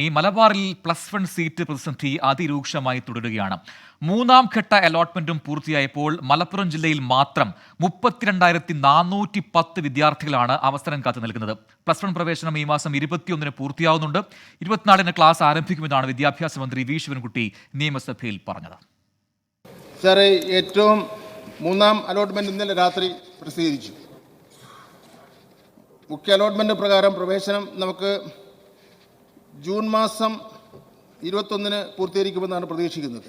ഈ മലബാറിൽ +1 സീറ്റ് പ്രതിസന്ധി അതിരൂക്ഷമായി തുടരുകയാണ്. മൂന്നാം ഘട്ട അലോട്ട്മെന്റും പൂർത്തിയായപ്പോൾ മലപ്പുറം ജില്ലയിൽ മാത്രം 32,410 വിദ്യാർത്ഥികളാണ് അവസരം കാത്തു നിൽക്കുന്നത്. +1 പ്രവേശനം ഈ മാസം 21-ന് പൂർത്തിയാവുന്നുണ്ട്. 24-ന് ക്ലാസ് ആരംഭിക്കുമെന്നാണ് വിദ്യാഭ്യാസ മന്ത്രി വി ശിവൻകുട്ടി നിയമസഭയിൽ പറഞ്ഞത്. സാറേ, ഏറ്റവും മൂന്നാം അലോട്ട്മെന്റ് ഇന്നലെ രാത്രി പ്രസിദ്ധീകരിച്ചു. മുഖ്യ അലോട്ട്മെന്റ് പ്രകാരം പ്രവേശനം നമുക്ക് ജൂൺ മാസം 21-ന് പൂർത്തീകരിക്കുമെന്നാണ് പ്രതീക്ഷിക്കുന്നത്.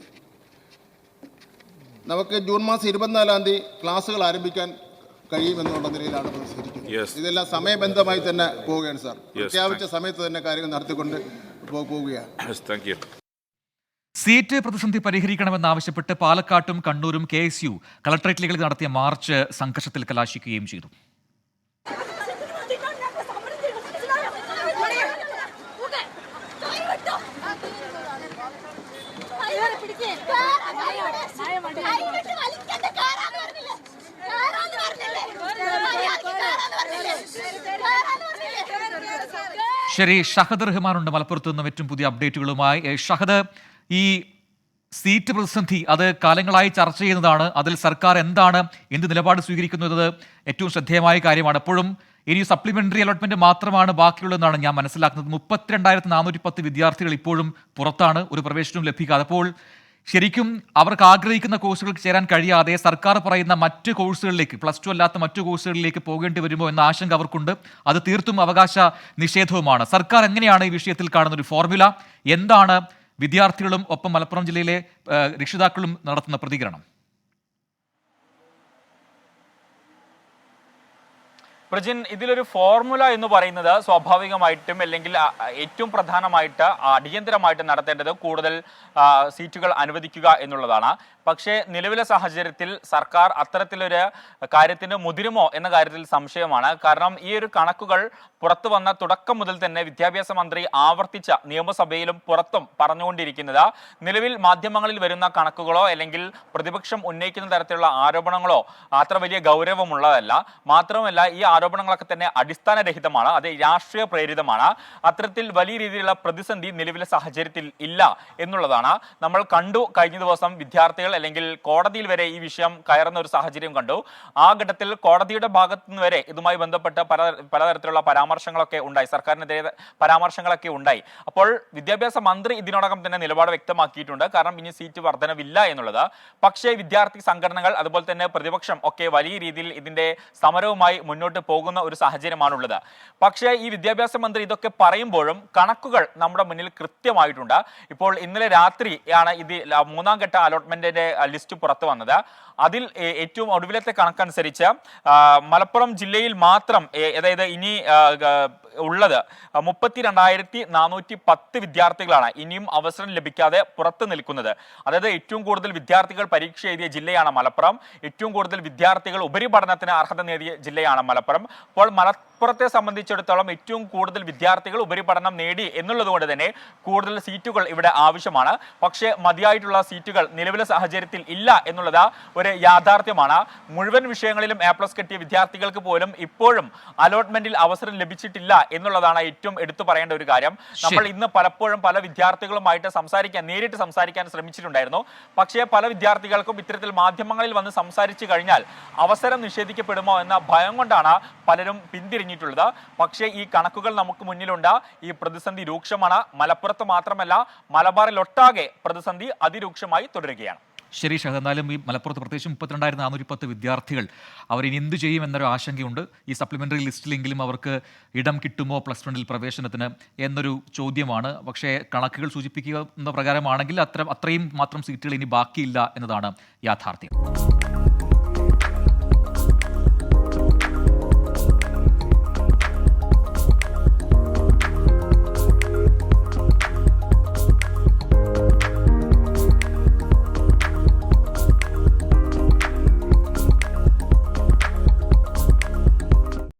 നമുക്ക് ജൂൺ മാസം 24-ാം തീയതി ക്ലാസ്സുകൾ ആരംഭിക്കാൻ കഴിയുമെന്നുള്ള നിലയിലാണ് പ്രതീക്ഷിച്ചിരിക്കുന്നത്. ഇതെല്ലാം സമയബന്ധമായി തന്നെ പോവുകയാണ് സാർ. പ്രഖ്യാപിച്ച സമയത്ത് തന്നെ കാര്യങ്ങൾ നടത്തിക്കൊണ്ട് പോവുകയാണ്. സീറ്റ് പ്രതിസന്ധി പരിഹരിക്കണമെന്നാവശ്യപ്പെട്ട് പാലക്കാട്ടും കണ്ണൂരും KSU കളക്ടറേറ്റിലേക്ക് നടത്തിയ മാർച്ച് സംഘർഷത്തിൽ കലാശിക്കുകയും ചെയ്തു. ശരി, ഷഹദ് റഹ്മാനുണ്ട് മലപ്പുറത്ത് നിന്നും ഏറ്റവും പുതിയ അപ്ഡേറ്റുകളുമായി. ഷഹദ്, ഈ സീറ്റ് പ്രതിസന്ധി അത് കാലങ്ങളായി ചർച്ച ചെയ്യുന്നതാണ്. അതിൽ സർക്കാർ എന്ത് നിലപാട് സ്വീകരിക്കുന്നത് ഏറ്റവും ശ്രദ്ധേയമായ കാര്യമാണ്. എപ്പോഴും ഇനി സപ്ലിമെന്ററി അലോട്ട്മെന്റ് മാത്രമാണ് ബാക്കിയുള്ളതെന്നാണ് ഞാൻ മനസ്സിലാക്കുന്നത്. 32,410 വിദ്യാർത്ഥികൾ ഇപ്പോഴും പുറത്താണ്, ഒരു പ്രവേശനവും ലഭിക്കാതെ. അപ്പോൾ ശരിക്കും അവർക്ക് ആഗ്രഹിക്കുന്ന കോഴ്സുകൾക്ക് ചേരാൻ കഴിയാതെ സർക്കാർ പറയുന്ന മറ്റ് കോഴ്സുകളിലേക്ക്, +2 അല്ലാത്ത മറ്റു കോഴ്സുകളിലേക്ക് പോകേണ്ടി വരുമോ എന്ന ആശങ്ക അവർക്കുണ്ട്. അത് തീർത്തും അവകാശ നിഷേധവുമാണ്. സർക്കാർ എങ്ങനെയാണ് ഈ വിഷയത്തിൽ കാണുന്ന ഒരു ഫോർമുല? എന്താണ് വിദ്യാർത്ഥികളും ഒപ്പം മലപ്പുറം ജില്ലയിലെ രക്ഷിതാക്കളും നടത്തുന്ന പ്രതികരണം? പ്രജിൻ, ഇതിലൊരു ഫോർമുല എന്ന് പറയുന്നത് സ്വാഭാവികമായിട്ടും അല്ലെങ്കിൽ ഏറ്റവും പ്രധാനമായിട്ട് അടിയന്തരമായിട്ട് നടത്തേണ്ടത് കൂടുതൽ സീറ്റുകൾ അനുവദിക്കുക എന്നുള്ളതാണ്. പക്ഷേ നിലവിലെ സാഹചര്യത്തിൽ സർക്കാർ അത്തരത്തിലൊരു കാര്യത്തിന് മുതിരുമോ എന്ന കാര്യത്തിൽ സംശയമാണ്. കാരണം ഈ ഒരു കണക്കുകൾ പുറത്തു വന്ന തുടക്കം മുതൽ തന്നെ വിദ്യാഭ്യാസ മന്ത്രി ആവർത്തിച്ച നിയമസഭയിലും പുറത്തും പറഞ്ഞുകൊണ്ടിരിക്കുന്നത് നിലവിൽ മാധ്യമങ്ങളിൽ വരുന്ന കണക്കുകളോ അല്ലെങ്കിൽ പ്രതിപക്ഷം ഉന്നയിക്കുന്ന തരത്തിലുള്ള ആരോപണങ്ങളോ അത്ര വലിയ ഗൗരവമുള്ളതല്ല. മാത്രമല്ല, ഈ ആരോപണങ്ങളൊക്കെ തന്നെ അടിസ്ഥാനരഹിതമാണ്, അത് രാഷ്ട്രീയ പ്രേരിതമാണ്. അത്തരത്തിൽ വലിയ രീതിയിലുള്ള പ്രതിസന്ധി നിലവിലെ സാഹചര്യത്തിൽ ഇല്ല എന്നുള്ളതാണ് നമ്മൾ കണ്ടു. കഴിഞ്ഞ ദിവസം വിദ്യാർത്ഥികൾ അല്ലെങ്കിൽ കോടതിയിൽ വരെ ഈ വിഷയം കയറുന്ന ഒരു സാഹചര്യം കണ്ടു. ആ ഘട്ടത്തിൽ കോടതിയുടെ ഭാഗത്തു നിന്ന് വരെ ഇതുമായി ബന്ധപ്പെട്ട് പലതരത്തിലുള്ള പരാമർശങ്ങളൊക്കെ ഉണ്ടായി, സർക്കാരിനെതിരെ പരാമർശങ്ങളൊക്കെ ഉണ്ടായി. അപ്പോൾ വിദ്യാഭ്യാസ മന്ത്രി ഇതിനോടകം തന്നെ നിലപാട് വ്യക്തമാക്കിയിട്ടുണ്ട്. കാരണം ഇനി സീറ്റ് വർധനവില്ല എന്നുള്ളത്. പക്ഷേ വിദ്യാർത്ഥി സംഘടനകൾ അതുപോലെ തന്നെ പ്രതിപക്ഷം ഒക്കെ വലിയ രീതിയിൽ ഇതിന്റെ സമരവുമായി മുന്നോട്ട് പോകുന്ന ഒരു സാഹചര്യമാണുള്ളത്. പക്ഷേ ഈ വിദ്യാഭ്യാസ മന്ത്രി ഇതൊക്കെ പറയുമ്പോഴും കണക്കുകൾ നമ്മുടെ മുന്നിൽ കൃത്യമായിട്ടുണ്ട്. ഇപ്പോൾ ഇന്നലെ രാത്രിയാണ് ഇത് മൂന്നാം ഘട്ട അലോട്ട്മെന്റിന്റെ ലിസ്റ്റ് പുറത്തു വന്നത്. അതിൽ ഏറ്റവും ഒടുവിലത്തെ കണക്കനുസരിച്ച് മലപ്പുറം ജില്ലയിൽ മാത്രം, അതായത് ഇനി ഉള്ളത് 32,410 വിദ്യാർത്ഥികളാണ് ഇനിയും അവസരം ലഭിക്കാതെ പുറത്തു നിൽക്കുന്നത്. അതായത് ഏറ്റവും കൂടുതൽ വിദ്യാർത്ഥികൾ പരീക്ഷ എഴുതിയ ജില്ലയാണ് മലപ്പുറം. ഏറ്റവും കൂടുതൽ വിദ്യാർത്ഥികൾ ഉപരിപഠനത്തിന് അർഹത നേടിയ ജില്ലയാണ് മലപ്പുറം. അപ്പോൾ മലപ്പുറത്തെ സംബന്ധിച്ചിടത്തോളം ഏറ്റവും കൂടുതൽ വിദ്യാർത്ഥികൾ ഉപരിപഠനം നേടി എന്നുള്ളത് കൊണ്ട് തന്നെ കൂടുതൽ സീറ്റുകൾ ഇവിടെ ആവശ്യമാണ്. പക്ഷേ മതിയായിട്ടുള്ള സീറ്റുകൾ നിലവിലെ സാഹചര്യത്തിൽ ഇല്ല എന്നുള്ളത് ഒരു യാഥാർത്ഥ്യമാണ്. മുഴുവൻ വിഷയങ്ങളിലും A+ കിട്ടിയ വിദ്യാർത്ഥികൾക്ക് പോലും ഇപ്പോഴും അലോട്ട്മെന്റിൽ അവസരം ലഭിച്ചിട്ടില്ല എന്നുള്ളതാണ് ഏറ്റവും എടുത്തു പറയേണ്ട ഒരു കാര്യം. നമ്മൾ ഇന്ന് പലപ്പോഴും പല വിദ്യാർത്ഥികളുമായിട്ട് നേരിട്ട് സംസാരിക്കാൻ ശ്രമിച്ചിട്ടുണ്ടായിരുന്നു. പക്ഷേ പല വിദ്യാർത്ഥികൾക്കും ഇത്തരത്തിൽ മാധ്യമങ്ങളിൽ വന്ന് സംസാരിച്ചു കഴിഞ്ഞാൽ അവസരം നിഷേധിക്കപ്പെടുമോ എന്ന ഭയം കൊണ്ടാണ് പലരും പിന്തിരിഞ്ഞിട്ടുള്ളത്. പക്ഷേ ഈ കണക്കുകൾ നമുക്ക് മുന്നിലുണ്ട്. ഈ പ്രതിസന്ധി രൂക്ഷമാണ്. മലപ്പുറത്ത് മാത്രമല്ല, മലബാറിലൊട്ടാകെ പ്രതിസന്ധി അതിരൂക്ഷമായി തുടരുകയാണ്. ശരി ഷഹദ്, എന്നാലും ഈ മലപ്പുറത്ത് പ്രത്യേകിച്ച് 32,410 വിദ്യാർത്ഥികൾ അവരിനി എന്ത് ചെയ്യും എന്നൊരു ആശങ്കയുണ്ട്. ഈ സപ്ലിമെൻ്ററി ലിസ്റ്റിലെങ്കിലും അവർക്ക് ഇടം കിട്ടുമോ +1 പ്രവേശനത്തിന് എന്നൊരു ചോദ്യമാണ്. പക്ഷേ കണക്കുകൾ സൂചിപ്പിക്കുന്ന പ്രകാരമാണെങ്കിൽ അത്രയും മാത്രം സീറ്റുകൾ ഇനി ബാക്കിയില്ല എന്നതാണ് യാഥാർത്ഥ്യം.